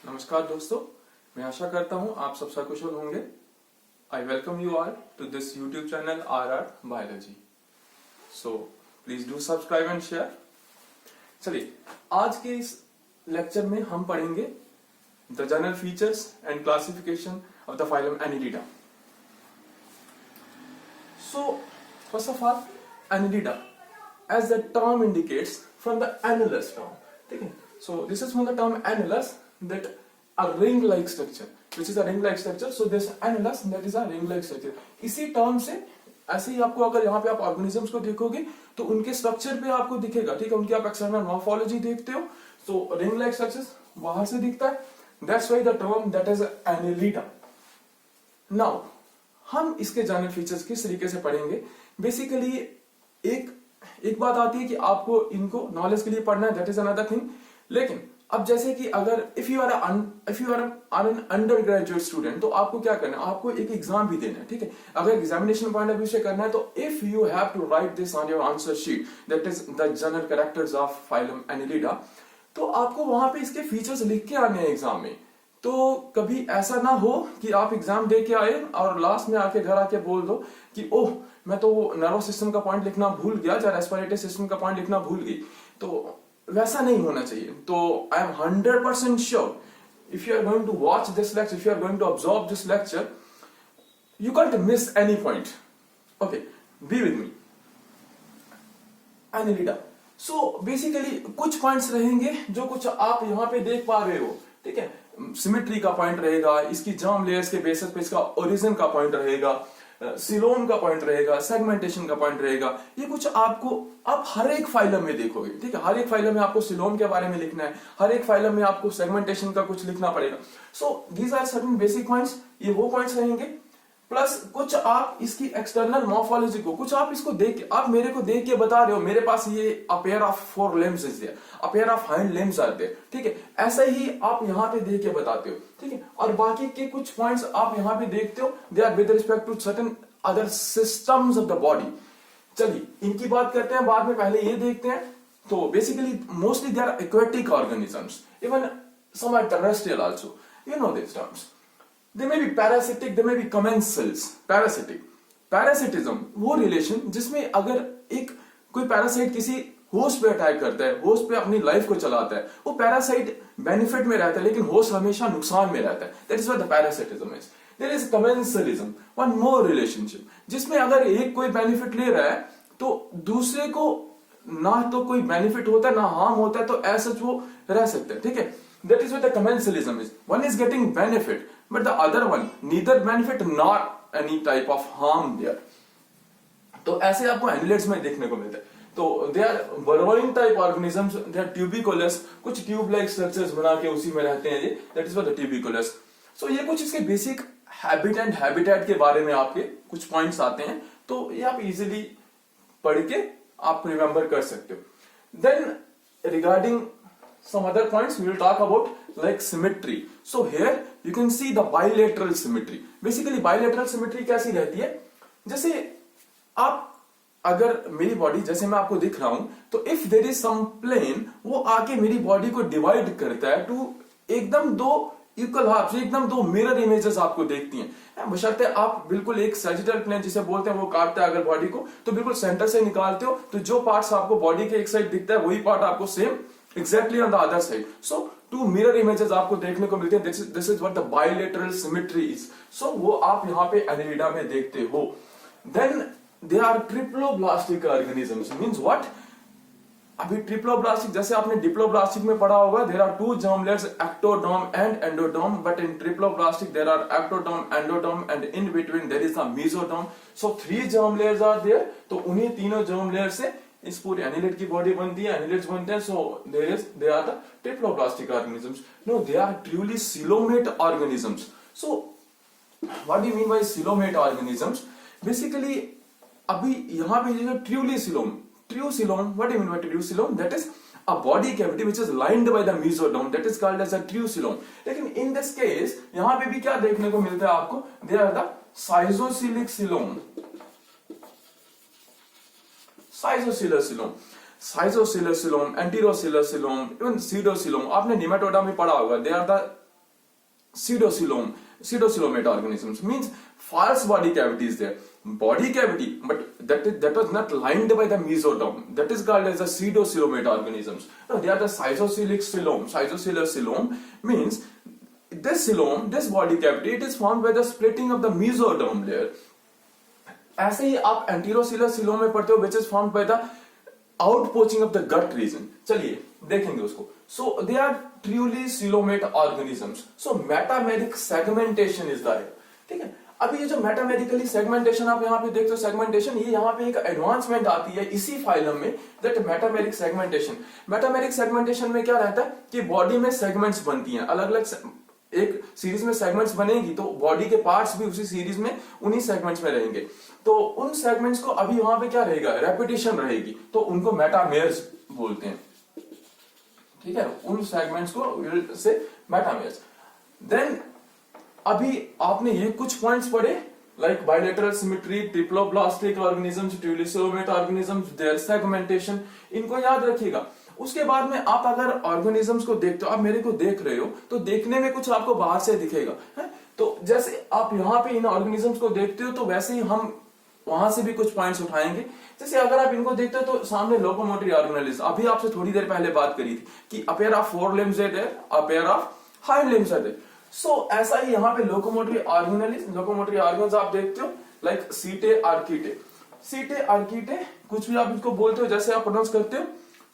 नमस्कार दोस्तों, मैं आशा करता हूं आप सब सकुशल होंगे। I welcome you all to this YouTube channel R biology. So please do subscribe and share. चलिए, आज के इस लेक्चर में हम पढ़ेंगे the general features and classification of the phylum annelida. So first of all, annelida as the term indicates from the annulus term. ठीक है, so this is from the term annulus, that a ring like structure, which is a ring like structure. So this annulus, that is a ring like structure. इसी term से ऐसे ही आपको अगर यहाँ पे आप ऑर्गेनिजम्स को देखोगे तो उनके स्ट्रक्चर पे आपको दिखेगा। ठीक है, उनकी आप एक्सटर्नल मॉर्फोलॉजी देखते हो तो रिंग लाइक स्ट्रक्चर्स बाहर से दिखता है। That's why the term that is Annelida. Now हम इसके जनरल फीचर्स किस तरीके से पढ़ेंगे। बेसिकली एक बात आती है कि आपको इनको नॉलेज के लिए पढ़ना है, दैट इज अनदर थिंग। लेकिन अब जैसे कि अगर if you are an undergraduate student, तो आपको क्या करना है, आपको एक एग्जाम भी देना है। ठीक है, अगर एग्जामिनेशन पॉइंट ऑफ व्यू से करना है तो if you have to write this on your answer sheet, that is the general characters of phylum Annelida, तो आपको वहां पे इसके फीचर्स लिख के आने हैं एग्जाम में। तो कभी ऐसा ना हो कि आप एग्जाम दे के आए और लास्ट में आके घर आके बोल दो कि ओह मैं तो नर्वस सिस्टम का पॉइंट लिखना भूल गया या रेस्पिरेटरी सिस्टम का पॉइंट लिखना भूल गई। तो वैसा नहीं होना चाहिए। तो I am 100% sure if you are going to watch this lecture, if you are going to observe this lecture, you can't miss any point. Okay, be with me. Annelida, so basically कुछ points रहेंगे जो कुछ आप यहां पे देख पा रहे हो। ठीक है, सिमेट्री का पॉइंट रहेगा, इसकी जर्म लेयर्स के बेसिस पे इसका ओरिजिन का पॉइंट रहेगा, सिलोम का पॉइंट रहेगा, सेगमेंटेशन का पॉइंट रहेगा। ये कुछ आपको आप हर एक फाइलम में देखोगे। ठीक है, हर एक फाइलम में आपको सिलोम के बारे में लिखना है, हर एक फाइलम में आपको सेगमेंटेशन का कुछ लिखना पड़ेगा। So these are certain basic points, ये वो पॉइंट्स रहेंगे। प्लस कुछ आप इसकी एक्सटर्नल मॉर्फोलॉजी को, कुछ आप इसको देख के, आप मेरे को देख के बता रहे हो मेरे पास ये a pair of 4 limbs is there, a pair of hind limbs are there. ठीक है, ऐसा ही आप यहाँ पे देख के बताते हो। ठीक है, और बाकी के कुछ पॉइंट्स आप यहाँ पे देखते हो, they are with respect to certain other systems of the body. चलिए इनकी बात करते हैं बाद में, पहले ये देखते हैं। तो basically mostly they are aquatic organisms, even some are terrestrial also, you know this terms. They may be parasitic, they may be commensals. Parasitism वो रिलेशन जिसमें अगर एक कोई पैरासाइट किसी होस्ट पे अटैक करता है, होस्ट पे अपनी लाइफ को चलाता है, वो पैरासाइट बेनिफिट में रहता है लेकिन होस्ट हमेशा नुकसान में रहता है। That is what the parasitism is. There is commensalism, one more relationship, जिसमें अगर एक कोई बेनिफिट ले रहा है तो दूसरे को ना तो कोई बेनिफिट होता है ना हार्म होता है, तो ऐसा वो रह सकते हैं। ठीक है, that is what the commensalism is. One is getting benefit, but the other one neither benefit nor any type of harm there. तो ऐसे आपको एनिलिड्स में देखने को मिलते हैं। तो they are burrowing type organisms, they are tuberculous, कुछ ट्यूब लाइक स्ट्रक्चर्स बना के उसी में रहते हैं ये, that is what the tuberculous. So ये कुछ इसके बेसिक हैबिट एंड हैबिटेट के बारे में आपके कुछ पॉइंट्स आते हैं, तो ये आप इजीली पढ़ के आप रिमेंबर कर सकते हो। Then regarding some other points we will talk about, like symmetry. So here you can see the bilateral symmetry. Basically bilateral symmetry कैसी रहती है, जैसे आप अगर मेरी बॉडी जैसे मैं आपको दिख रहा हूं, तो if there is some plane, वो आके मेरी बॉडी को डिवाइड करता है टू एकदम दो इक्वल हाफ, एकदम दो मिरर इमेजेस आपको देखती हैं। बशर्ते आप बिल्कुल एक सैजिटल प्लेन जिसे बोलते हैं वो काटता है अगर बॉडी को, तो बिल्कुल सेंटर से निकालते हो तो जो पार्ट्स आपको बॉडी के एक साइड दिखता है वही पार्ट आपको same exactly on the other side. So two mirror images आपको देखने को मिलते हैं। This is what the bilateral symmetry is. So वो आप यहाँ पे एनिलिडा में देखते हो। Then they are triploblastic organisms. Means what? अभी ट्रिप्लोब्लास्टिक जैसे आपने डिप्लोब्लास्टिक में पढ़ा होगा, there are two germ layers, ectoderm and endoderm, but in triploblastic there are ectoderm, endoderm and in between there is the mesoderm. So 3 germ layers are there. तो उन्हीं तीनों germ layers से इस पूरे एनिलिड की बॉडी बनती है, annelids बनते हैं। So they are the triploblastic organisms. No, they are truly coelomate organisms. So what do you mean by coelomate organisms? Basically अभी यहां पे जो truly coelom, true coelom, what do you mean by true coelom? That is a body cavity which is lined by the mesoderm, that is called as a true coelom. लेकिन in this case यहां पे भी क्या देखने को मिलता है आपको? They are the schizocilic coelom. Schizocilic coelom, schizocilic coelom, anterocilic coelom, even pseudocoelom, आपने निमेटोडा में पढ़ा होगा। They are the pseudocoelomate organisms, means false body cavity is there. Body cavity, but that was not lined by the mesoderm. That is called as a pseudocoelomate organisms. No, they are the schizocilic coelom. Schizocilic coelom means this coelom, this body cavity, it is formed by the splitting of the mesoderm layer. ऐसे ही आप एंटीरोसिलर coelom में पढ़ते हो, which is formed by the outpoaching of the gut region. चलिए देखेंगे उसको. So they are truly coelomate organisms. So metameric segmentation is there. ठीक है. अभी ये जो मेटामेरिकली सेगमेंटेशन आप यहाँ पे देखते हो, सेगमेंटेशन ये यहाँ पे एक एडवांसमेंट आती है इसी फाइलम में, that metameric segmentation. Metameric segmentation में क्या रहता है कि बॉडी में सेगमेंट्स बनती हैं, अलग अलग एक सीरीज में सेगमेंट्स बनेगी तो बॉडी के पार्ट्स भी उसी सीरीज में उन्हीं सेगमेंट्स में रहेंगे. तो उन सेगमेंट्स को अभी वहां पे क्या रहेगा, रेपिटेशन रहेगी, तो उनको मेटामेर्स बोलते हैं. ठीक है, उन सेगमेंट्स को से मेटामेर्स. देन अभी आपने ये कुछ पॉइंट्स पढ़े, like bilateral symmetry, triploblastic organisms, truly coelomate organisms, there segmentation, इनको याद रखिएगा. उसके बाद में आप अगर ऑर्गेनिजम्स को देखते हो, आप मेरे को देख रहे हो तो देखने में कुछ आपको बाहर से दिखेगा है? तो जैसे आप यहाँ पे इन ऑर्गेनिजम्स को देखते हो तो वैसे ही हम वहां से भी कुछ पॉइंट्स उठाएंगे. जैसे अगर आप इनको देखते हो तो सामने लोकोमोटरी ऑर्गेनेल्स, अभी आपसे थोड़ी देर पहले बात करी थी कि a pair of fore limbs are there, a pair of hind limbs are there. So ऐसा ही यहाँ पे लोकोमोटरी ऑर्गेन्स आप देखते हो, लाइक सीटे आर्कीटे. सीटे आर्कीटे कुछ भी आप इसको बोलते हो, जैसे आप प्रोनाउंस करते हो,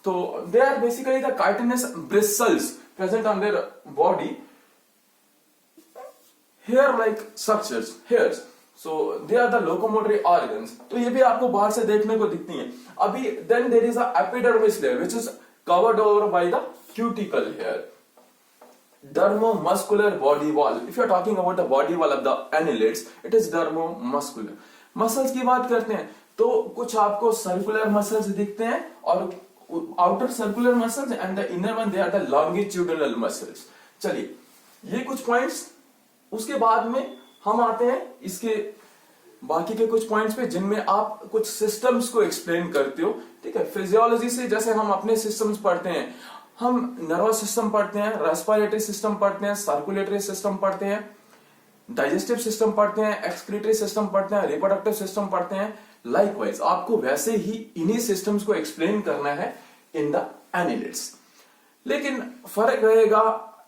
तो they are basically the chitinous bristles present on their body, hair like structures, hairs. So they are the locomotory organs. तो ये भी आपको बाहर से देखने को दिखती हैं. अभी then there is a epidermis layer which is covered over by the cuticle hair. Dermomuscular body wall. If you are talking about the body wall of the annelids, it is dermomuscular. Muscles की बात करते हैं तो कुछ आपको circular muscles दिखते हैं और outer circular muscles and the inner one they are the longitudinal muscles. चलिए ये कुछ points. उसके बाद में हम आते हैं इसके बाकी के कुछ पॉइंट्स पे जिनमें आप कुछ सिस्टम्स को एक्सप्लेन करते हो. ठीक है, फिजियोलॉजी से जैसे हम अपने सिस्टम्स पढ़ते हैं, हम नर्वस सिस्टम पढ़ते हैं, रेस्पिरेटरी सिस्टम पढ़ते हैं, सर्कुलेटरी सिस्टम पढ़ते हैं, डाइजेस्टिव सिस्टम पढ़ते हैं, एक्सक्रीटरी सिस्टम पढ़ते हैं, रिप्रोडक्टिव सिस्टम पढ़ते हैं. लाइकवाइज आपको वैसे ही इन्हीं सिस्टम्स को एक्सप्लेन करना है इन द एनिलिड्स. लेकिन फर्क रहेगा,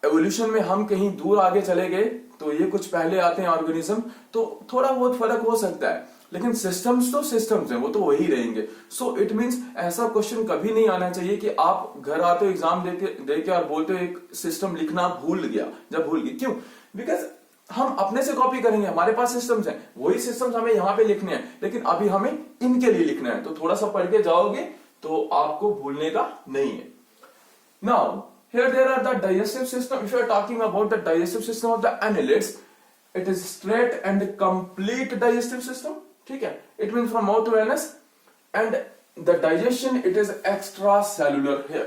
एवोल्यूशन में हम कहीं दूर आगे चले गए तो ये कुछ पहले आते हैं ऑर्गेनिज्म, तो थोड़ा बहुत फर्क हो सकता है, लेकिन सिस्टम्स तो सिस्टम्स हैं, वो तो वही रहेंगे. सो इट मींस ऐसा क्वेश्चन कभी नहीं आना चाहिए कि आप घर आते हो एग्जाम देके और बोलते हो एक सिस्टम लिखना भूल गया. जब भूल गए क्यों? बिकॉज हम अपने से कॉपी करेंगे, हमारे पास सिस्टम्स हैं, वही सिस्टम्स हमें यहाँ पे लिखने हैं, लेकिन अभी हमें इनके लिए लिखना है. तो थोड़ा सा पढ़ के जाओगे तो आपको भूलने का नहीं है. Now here there are the digestive system. If you are talking about the digestive system of the annelids, it is straight and complete digestive system. ठीक है, it means from mouth to anus, and the digestion it is extracellular here.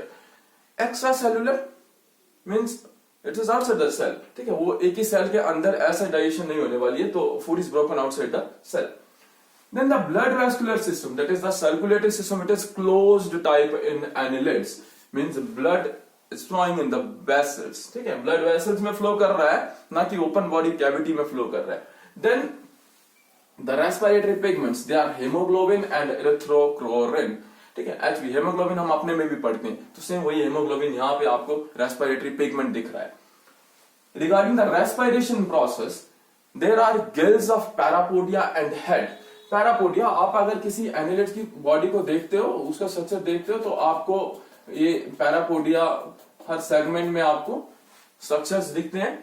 Extracellular means it is outside the cell. ठीक है, वो एक ही cell के अंदर ऐसा digestion नहीं होने वाली है, तो food is broken outside the cell. Then the blood vascular system, that is the circulatory system, it is closed type in annelids, means blood is flowing in the vessels. ठीक है, blood vessels में flow कर रहा है, ना कि open body cavity में flow कर रहा है. Then the respiratory pigments, they are hemoglobin and erythrochlorin. ठीक है, HB hemoglobin हम अपने में भी पढ़ते हैं, तो सेम वही hemoglobin यहाँ पे आपको respiratory pigment दिख रहा है. Regarding the respiration process, there are gills of parapodia and head. Parapodia, आप अगर किसी एनिलिड की बॉडी को देखते हो, उसका स्ट्रक्चर देखते हो, तो आपको ये पैरापोडिया हर सेगमेंट में आपको स्ट्रक्चर्स दिखते हैं.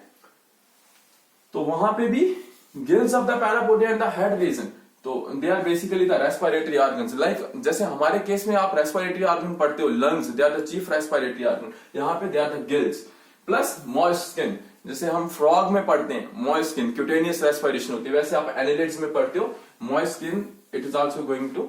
तो वहां पे भी gills of the parapodia and the head region, तो they are basically the respiratory organs. Like जैसे हमारे केस में आप रेस्पिरेटरी ऑर्गन पढ़ते हो, lungs they are the chief respiratory organ, यहाँ पे they are the gills. Plus moist skin, जैसे हम फ्रॉग में पढ़ते हैं मॉइस्ट स्किन, क्यूटेनियस रेस्पिरेशन होती है, वैसे आप एनिलिड्स में पढ़ते हो moist skin, it is also going to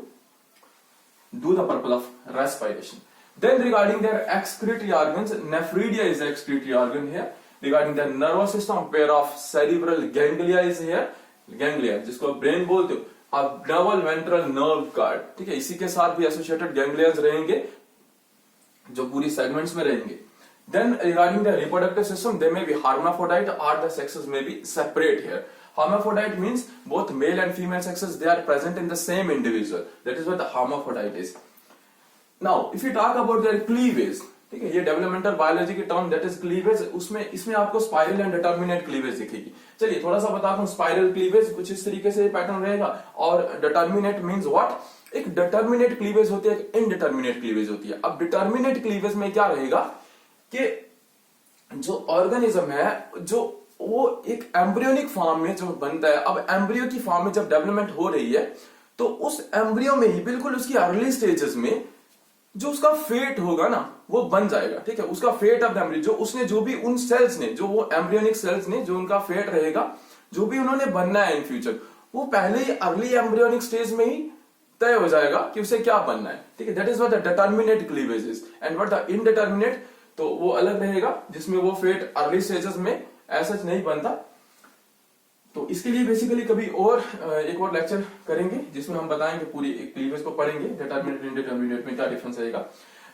do the purpose of respiration. Then regarding their excretory organs, nephridia is the excretory organ here. Regarding their nervous system, a pair of cerebral ganglia is here. Ganglia, जिसको आप brain बोलते हो, अब double ventral nerve card. ठीक है, इसी के साथ भी एसोसिएटेड गैंग्लियंस रहेंगे जो पूरी सेगमेंट्स में रहेंगे. Then regarding the reproductive system, they may be hermaphrodite or the sexes may be separate here. Hermaphrodite means both male and female sexes, they are present in the same individual. That is what the hermaphrodite is. Now, if you talk about their cleavage, ठीक है, ये developmental biology की term that is cleavage, उसमें इसमें आपको spiral and determinate cleavage दिखेगी. चलिए थोड़ा सा बताता हूँ. स्पाइरल क्लीवेज कुछ इस तरीके से पैटर्न रहेगा, और डिटर्मिनेट मींस व्हाट, एक डिटर्मिनेट क्लीवेज होती है, एक इनडिटर्मिनेट क्लीवेज होती है. अब डिटर्मिनेट क्लीवेज में क्या रहेगा कि जो ऑर्गेनिज्म है जो वो एक एम्ब्रियोनिक फॉर्म में जो बनता है, अब एम्ब्रियो की फॉर्म में जब डेवलपमेंट हो रही है तो उस एम्ब्रियो में ही बिल्कुल उसकी अर्ली स्टेजेस में जो उसका फेट होगा ना वो बन जाएगा. ठीक है, उसका फेट ऑफ द एम्ब्रियो, जो उसने जो भी उन सेल्स ने, जो वो एम्ब्रियोनिक सेल्स ने जो उनका फेट रहेगा, जो भी उन्होंने बनना है इन फ्यूचर, वो पहले ही अर्ली एम्ब्रियोनिक स्टेज में ही तय हो जाएगा कि उसे क्या बनना है. ठीक है, that is what the determinate cleavage is. And what the indeterminate, तो वो अलग रहेगा जिसमें वो फेट अर्ली स्टेजेस में ऐसा नहीं बनता. तो इसके लिए बेसिकली कभी और एक और लेक्चर करेंगे जिसमें हम बताएंगे, पूरी एक क्लीवेज को पढ़ेंगे, डिटर्मिनेट इंडिटर्मिनेट में क्या डिफरेंस रहेगा.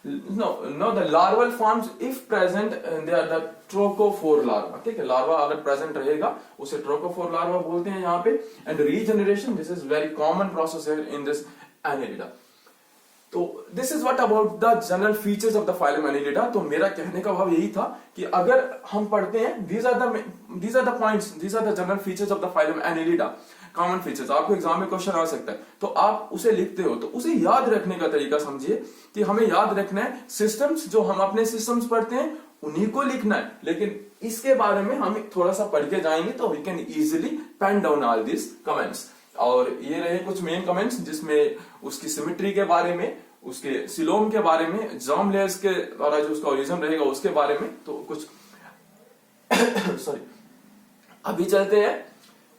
No the larval forms if present they are the trochophore larva. ठीक है, लार्वा अगर प्रेजेंट रहेगा उसे ट्रोकोफोर लार्वा बोलते हैं यहाँ पे. And regeneration, this is very common process in this Annelida. तो this is what about the general features of the phylum Annelida. तो मेरा कहने का भाव यही था कि अगर हम पढ़ते हैं these are the points, these are the general features of the phylum annelida, common features. आपको एग्जाम में क्वेश्चन आ सकता है, तो आप उसे लिखते हो तो उसे याद रखने का तरीका समझिए कि हमें याद रखना है सिस्टम्स, जो हम अपने सिस्टम्स पढ़ते हैं उन्हीं को लिखना है, लेकिन इसके बारे में हम थोड़ा सा पढ़ के जाएंगे तो we can easily pen down all this comments. और ये रहे कुछ मेन कमेंट्स जिसमें उसकी सिमेट्री के बारे में, उसके सिलोम के बारे में, जर्म लेयर्स के द्वारा जो उसका ओरिजिन रहेगा उसके बारे में, तो कुछ सॉरी. अभी चलते हैं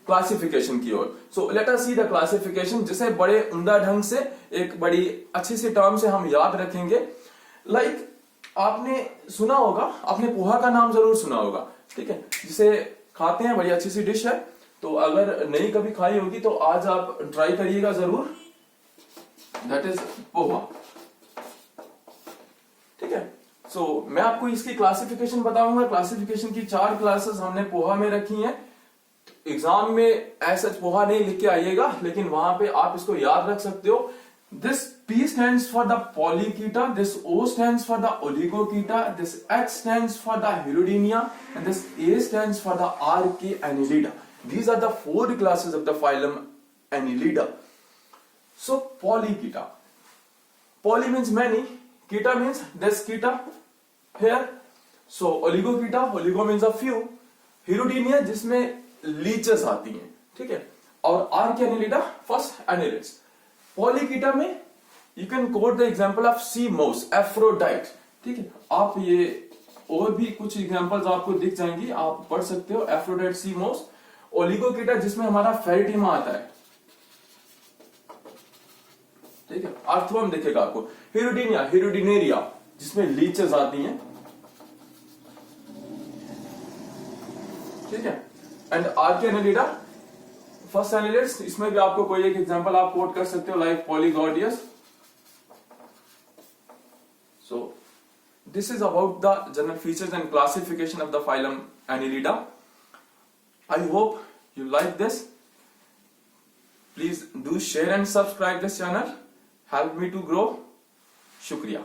क्लासिफिकेशन की ओर. So let us see the classification, जिसे बड़े उम्दा ढंग से एक बड़ी अच्छी सी टर्म से हम याद रखेंगे. लाइक आपने सुना होगा, आपने पोहा का नाम जरूर सुना होगा. ठीक है, जिसे खाते हैं, बड़ी अच्छी सी डिश है. तो अगर नहीं कभी खाई होगी तो आज आप ट्राई करिएगा जरूर. That is poha. ठीक है, सो मैं आपको इसकी क्लासिफिकेशन बताऊंगा. क्लासिफिकेशन की 4 क्लासेस हमने पोहा में रखी हैं. एग्जाम में ऐसा पोहा नहीं लिख के आइएगा, लेकिन वहां पे आप इसको याद रख सकते हो. This P stands for the Polychaeta, this O stands for the Oligochaeta, this H stands for the Hirudinea, and this A stands for the Archaeannelida. These are the 4 classes of the phylum Annelida. So Polychaeta. Poly means many, chaeta means this chaeta here. So Oligochaeta, oligo means a few. Hirudinea जिसमें leeches आती हैं, ठीक है, और Archaeannelida first annelids. Polychaeta में you can quote the example of sea mouse, Aphrodite. ठीक है, आप ये और भी कुछ एग्जांपल्स आपको दिख जाएंगी, आप पढ़ सकते हो. Aphrodite, sea mouse. Oligochaeta जिसमें हमारा फेरिटिमा आता है, ठीक है, आर्थ्रोम दिखेगा आपको. हिरुडिनिया, हिरुडिनेरिया जिसमें लीचेस आती हैं, ठीक है. एंड आर्कियानेलिडा फर्स्ट एनिलिड्स, इसमें भी आपको कोई एक एग्जांपल आप कोट कर सकते हो, like Polygordius. So this is about the general features and classification of the phylum Annelida. I hope you like this. Please do share and subscribe this channel. Help me to grow. Shukriya.